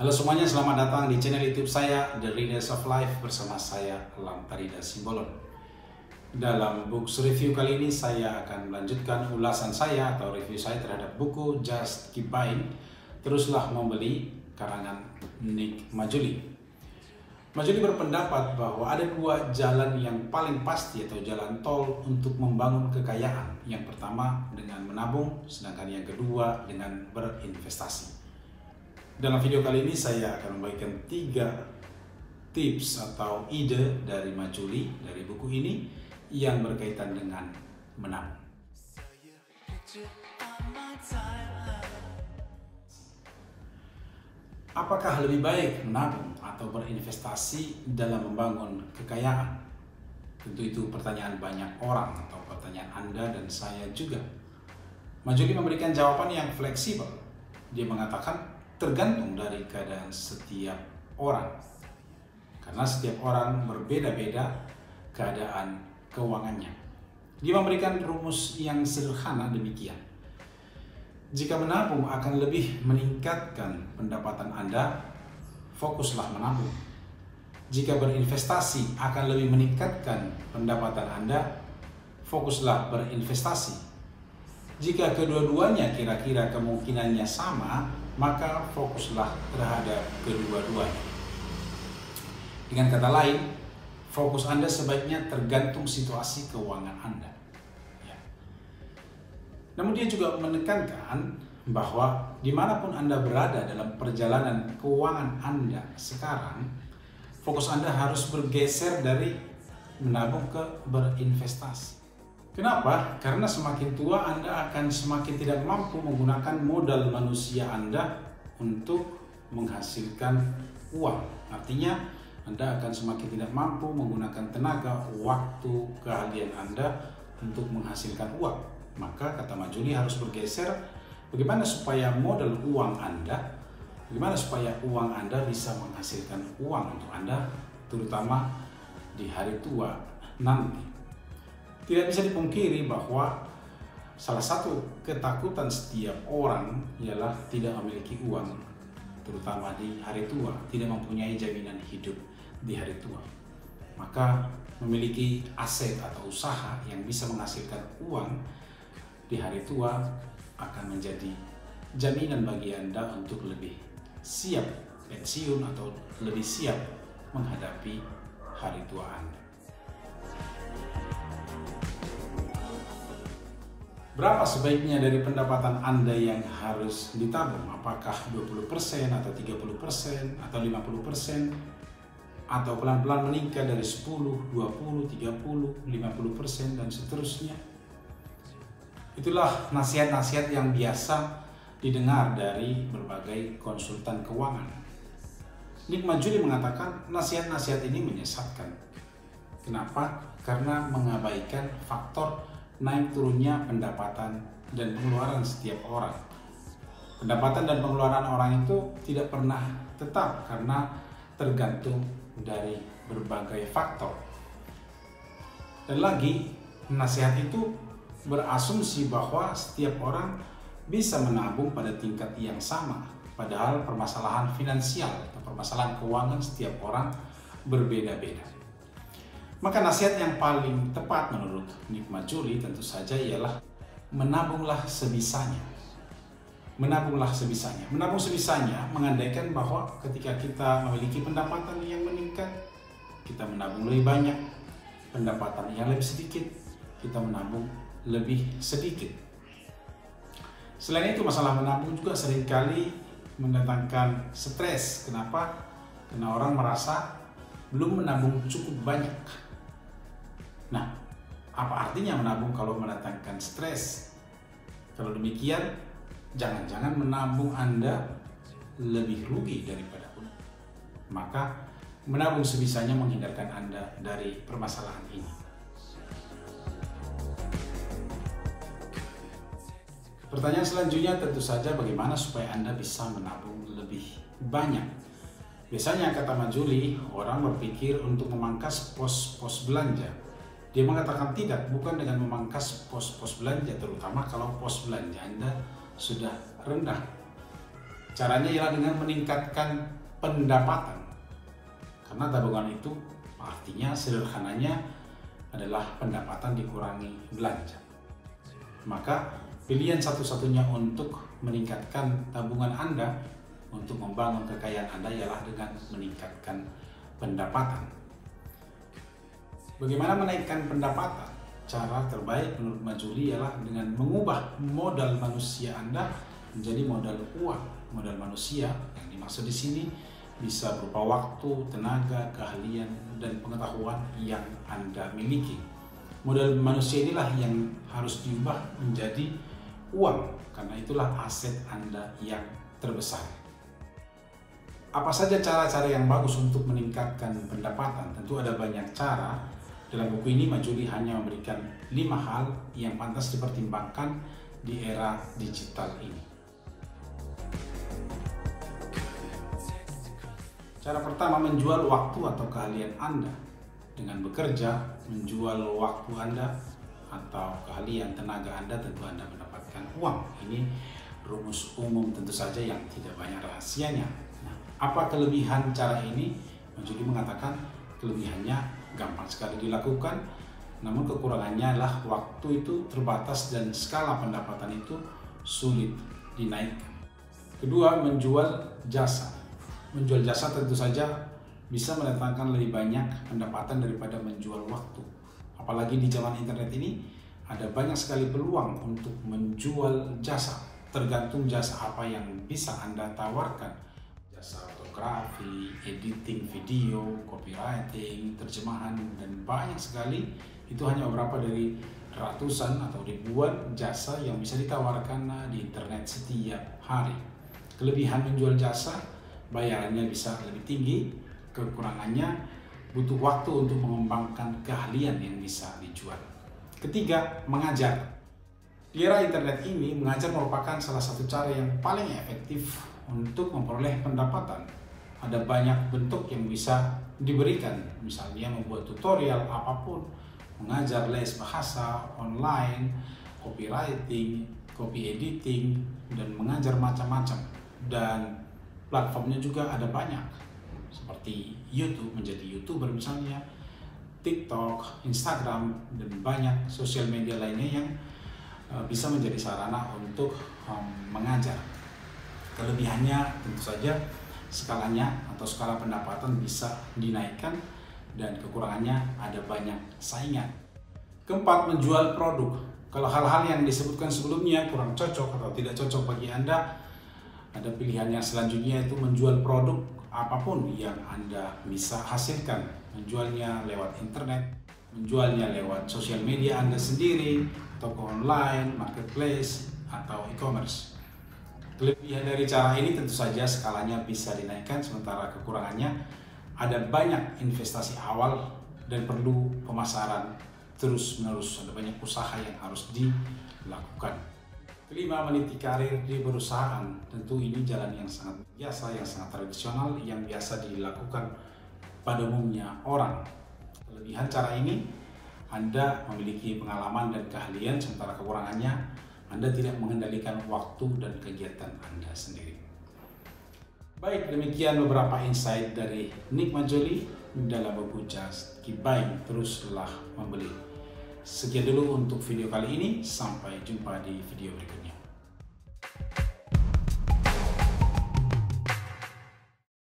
Halo semuanya, selamat datang di channel YouTube saya, The Readers of Life, bersama saya, Lamparida Simbolon. Dalam books review kali ini, saya akan melanjutkan ulasan saya atau review saya terhadap buku Just Keep Buying, Teruslah Membeli, karangan Nick Maggiulli. Maggiulli berpendapat bahwa ada dua jalan yang paling pasti atau jalan tol untuk membangun kekayaan. Yang pertama dengan menabung, sedangkan yang kedua dengan berinvestasi. Dalam video kali ini saya akan membagikan 3 tips atau ide dari Maggiulli dari buku ini yang berkaitan dengan menabung. Apakah lebih baik menabung atau berinvestasi dalam membangun kekayaan? Tentu itu pertanyaan banyak orang atau pertanyaan Anda dan saya juga. Maggiulli memberikan jawaban yang fleksibel. Dia mengatakan tergantung dari keadaan setiap orang. Karena setiap orang berbeda-beda keadaan keuangannya. Dia memberikan rumus yang sederhana demikian. Jika menabung akan lebih meningkatkan pendapatan Anda, fokuslah menabung. Jika berinvestasi akan lebih meningkatkan pendapatan Anda, fokuslah berinvestasi. Jika kedua-duanya kira-kira kemungkinannya sama, maka fokuslah terhadap kedua-duanya. Dengan kata lain, fokus Anda sebaiknya tergantung situasi keuangan Anda. Ya. Namun dia juga menekankan bahwa dimanapun Anda berada dalam perjalanan keuangan Anda sekarang, fokus Anda harus bergeser dari menabung ke berinvestasi. Kenapa? Karena semakin tua Anda akan semakin tidak mampu menggunakan modal manusia Anda untuk menghasilkan uang. Artinya Anda akan semakin tidak mampu menggunakan tenaga, waktu, keahlian Anda untuk menghasilkan uang. Maka kata Maggiulli harus bergeser bagaimana supaya modal uang Anda, bagaimana supaya uang Anda bisa menghasilkan uang untuk Anda, terutama di hari tua nanti. Tidak bisa dipungkiri bahwa salah satu ketakutan setiap orang ialah tidak memiliki uang, terutama di hari tua, tidak mempunyai jaminan hidup di hari tua. Maka memiliki aset atau usaha yang bisa menghasilkan uang di hari tua akan menjadi jaminan bagi Anda untuk lebih siap pensiun atau lebih siap menghadapi hari tua Anda. Berapa sebaiknya dari pendapatan Anda yang harus ditabung? Apakah 20% atau 30% atau 50%? Atau pelan-pelan meningkat dari 10, 20, 30, 50% dan seterusnya? Itulah nasihat-nasihat yang biasa didengar dari berbagai konsultan keuangan. Nick Maggiulli mengatakan nasihat-nasihat ini menyesatkan. Kenapa? Karena mengabaikan faktor naik turunnya pendapatan dan pengeluaran setiap orang. Pendapatan dan pengeluaran orang itu tidak pernah tetap karena tergantung dari berbagai faktor. Dan lagi, nasihat itu berasumsi bahwa setiap orang bisa menabung pada tingkat yang sama. Padahal permasalahan finansial atau permasalahan keuangan setiap orang berbeda-beda. Maka nasihat yang paling tepat menurut Nick Maggiulli tentu saja ialah menabunglah sebisanya. Menabunglah sebisanya. Menabung sebisanya mengandaikan bahwa ketika kita memiliki pendapatan yang meningkat, kita menabung lebih banyak. Pendapatan yang lebih sedikit, kita menabung lebih sedikit. Selain itu, masalah menabung juga seringkali mendatangkan stres. Kenapa? Karena orang merasa belum menabung cukup banyak. Nah, apa artinya menabung kalau mendatangkan stres? Kalau demikian, jangan-jangan menabung Anda lebih rugi daripada untung. Maka, menabung sebisanya menghindarkan Anda dari permasalahan ini. Pertanyaan selanjutnya tentu saja bagaimana supaya Anda bisa menabung lebih banyak. Biasanya kata Maggiulli, orang berpikir untuk memangkas pos-pos belanja. Dia mengatakan tidak, bukan dengan memangkas pos-pos belanja, terutama kalau pos belanja Anda sudah rendah. Caranya ialah dengan meningkatkan pendapatan. Karena tabungan itu artinya sederhananya adalah pendapatan dikurangi belanja. Maka pilihan satu-satunya untuk meningkatkan tabungan Anda untuk membangun kekayaan Anda ialah dengan meningkatkan pendapatan. Bagaimana menaikkan pendapatan? Cara terbaik menurut Majuli ialah dengan mengubah modal manusia Anda menjadi modal uang. Modal manusia yang dimaksud di sini bisa berupa waktu, tenaga, keahlian, dan pengetahuan yang Anda miliki. Modal manusia inilah yang harus diubah menjadi uang, karena itulah aset Anda yang terbesar. Apa saja cara-cara yang bagus untuk meningkatkan pendapatan? Tentu ada banyak cara. Dalam buku ini Majuli hanya memberikan 5 hal yang pantas dipertimbangkan di era digital ini. Cara pertama, menjual waktu atau keahlian Anda. Dengan bekerja, menjual waktu Anda atau keahlian tenaga Anda, tentu Anda mendapatkan uang. Ini rumus umum tentu saja yang tidak banyak rahasianya. Nah, apa kelebihan cara ini? Majuli mengatakan kelebihannya gampang sekali dilakukan, namun kekurangannya adalah waktu itu terbatas dan skala pendapatan itu sulit dinaikkan. Kedua, menjual jasa. Menjual jasa tentu saja bisa mendatangkan lebih banyak pendapatan daripada menjual waktu. Apalagi di zaman internet ini ada banyak sekali peluang untuk menjual jasa. Tergantung jasa apa yang bisa Anda tawarkan. Jasa fotografi, editing video, copywriting, terjemahan, dan banyak sekali. Itu hanya beberapa dari ratusan atau ribuan jasa yang bisa ditawarkan di internet setiap hari. Kelebihan menjual jasa, bayarannya bisa lebih tinggi. Kekurangannya butuh waktu untuk mengembangkan keahlian yang bisa dijual. Ketiga, mengajar. Di era internet ini, mengajar merupakan salah satu cara yang paling efektif untuk memperoleh pendapatan. Ada banyak bentuk yang bisa diberikan, misalnya membuat tutorial apapun, mengajar les bahasa online, copywriting, copy editing, dan mengajar macam-macam. Dan platformnya juga ada banyak, seperti YouTube, menjadi YouTuber misalnya, TikTok, Instagram, dan banyak sosial media lainnya yang bisa menjadi sarana untuk mengajar. Kelebihannya tentu saja skalanya atau skala pendapatan bisa dinaikkan, dan kekurangannya ada banyak saingan. Keempat, menjual produk. Kalau hal-hal yang disebutkan sebelumnya kurang cocok atau tidak cocok bagi Anda, ada pilihannya selanjutnya, yaitu menjual produk apapun yang Anda bisa hasilkan. Menjualnya lewat internet, menjualnya lewat sosial media Anda sendiri, toko online, marketplace, atau e-commerce. Kelebihan dari cara ini tentu saja skalanya bisa dinaikkan, sementara kekurangannya ada banyak investasi awal dan perlu pemasaran terus-menerus. Ada banyak usaha yang harus dilakukan. Kelima, meniti karir di perusahaan. Tentu ini jalan yang sangat biasa, yang sangat tradisional, yang biasa dilakukan pada umumnya orang. Kelebihan cara ini, Anda memiliki pengalaman dan keahlian, sementara kekurangannya, Anda tidak mengendalikan waktu dan kegiatan Anda sendiri. Baik, demikian beberapa insight dari Nick Majuli dalam buku Just Keep Buying, teruslah membeli. Sekian dulu untuk video kali ini, sampai jumpa di video berikutnya.